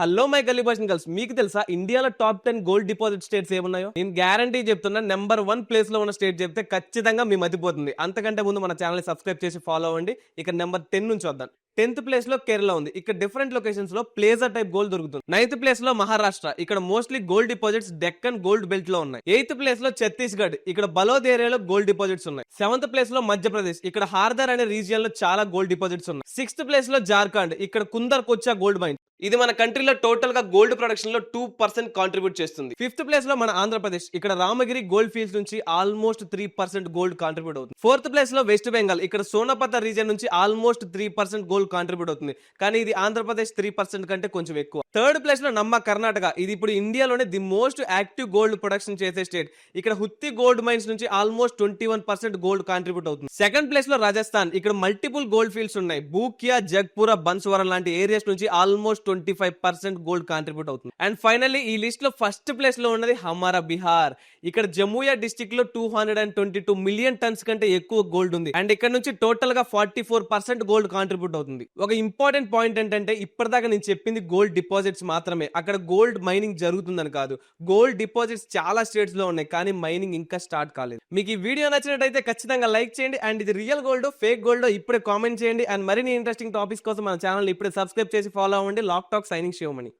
Hello my గల్లీ boys and girls, మీకు తెలుసా ఇండియాలో టాప్ 10 గోల్డ్ డిపాజిట్ స్టేట్స్ ఏమున్నాయో? నేను గ్యారంటీ చెప్తున్నా, నెంబర్ 1 ప్లేస్ లో ఉన్న స్టేట్ చెప్తే ఖచ్చితంగా మీ మతిపోతుంది. అంతకంటే ముందు మన ఛానల్ సబ్స్క్రైబ్ చేసి ఫాలో అవ్వండి. ఇక నెంబర్ 10 నుంచి వద్దాం. 10th ప్లేస్ లో కేరళ ఉంది. ఇక్కడ డిఫరెంట్ లొకేషన్స్ లో ప్లేజర్ టైప్ గోల్డ్ దొరుకుతుంది. 9th ప్లేస్ లో మహారాష్ట్ర, ఇక్కడ mostly gold deposits Deccan gold belt లో ఉన్నాయి. 8th ప్లేస్ లో ఛత్తీస్గఢ్, ఇక్కడ బలోద్ ఏరియాలో గోల్డ్ డిపాజిట్స్ ఉన్నాయి. 7th ప్లేస్ లో మధ్యప్రదేశ్, ఇక్కడ హార్దర్ అనే రీజియన్ లో చాలా గోల్డ్ డిపాజిట్స్ ఉన్నాయి. 6th ప్లేస్ లో జార్ఖండ్, ఇక్కడ కుందర్ కొచ్చా గోల్డ్ మైన్. ఇది మన కంట్రీలో టోటల్ గా గోల్డ్ ప్రొడక్షన్ లో 2% కాంట్రిబ్యూట్ చేస్తుంది. 5th ప్లేస్ లో మన ఆంధ్రప్రదేశ్, ఇక్కడ రామగిరి గోల్డ్ ఫీల్డ్స్ నుంచి ఆల్మోస్ట్ 3% గోల్డ్ కాంట్రిబ్యూట్ అవుతుంది. 4th ప్లేస్ లో వెస్ట్ బెంగాల్, ఇక్కడ సోనాపత రీజియన్ నుంచి ఆల్మోస్ట్ 3% గోల్డ్ కాంట్రిబ్యూట్ అవుతుంది. కానీ ఇది ఆంధ్రప్రదేశ్ 3% కంటే కొంచెం ఎక్కువ. 3rd ప్లేస్ లో నమ్మ కర్ణాటక, ఇది ఇప్పుడు ఇండియాలోనే the most active gold production చేసే స్టేట్. ఇక్కడ హుత్తి గోల్డ్ మైన్స్ నుంచి ఆల్మోస్ట్ 21% గోల్డ్ కాంట్రిబ్యూట్ అవుతుంది. 2nd ప్లేస్ లో రాజస్థాన్, ఇక్కడ మల్టిపుల్ గోల్డ్ ఫీల్డ్స్ ఉన్నాయి. బూకియా, జగ్పూరా, బన్స్వరం లాంటి ఏరియాస్ నుంచి ఆల్మోస్ట్ 25% గోల్డ్ కాంట్రిబ్యూట్ అవుతుంది. అండ్ ఫైనల్లీ ఈ లిస్ట్ లో ఫస్ట్ ప్లేస్ లో ఉన్నది హమారా బీహార్. ఇక్కడ జముయా డిస్ట్రిక్ట్ లో 222 మిలియన్ టన్స్ కంటే ఎక్కువ గోల్డ్ ఉంది. అండ్ ఇక్కడ నుంచి టోటల్ గా 44% గోల్డ్ కాంట్రిబ్యూట్ అవుతుంది. ఒక ఇంపార్టెంట్ పాయింట్ ఏంటంటే, ఇప్పటిదాకా నేను చెప్పింది గోల్డ్ డిపాజిట్స్ మాత్రమే. అక్కడ గోల్డ్ మైనింగ్ జరుగుతుందని కాదు. గోల్డ్ డిపాజిట్స్ చాలా స్టేట్స్ లో ఉన్నాయి, కానీ మైనింగ్ ఇంకా స్టార్ట్ కాలేదు. మీకు ఈ వీడియో నచ్చినట్టయితే ఖచ్చితంగా లైక్ చేయండి. అండ్ ఇది రియల్ గోల్డ్ ఫేక్ గోల్డ్ ఇప్పుడే కామెంట్ చేయండి. అండ్ మరిన్ని ఇంట్రెస్టింగ్ టాపిక్స్ కోసం మన ఛానల్ ఇప్పుడే సబ్స్క్రైబ్ చేసి ఫాలో అవ్వండి. లాక్ టాక్ సైనింగ్ శివమణి.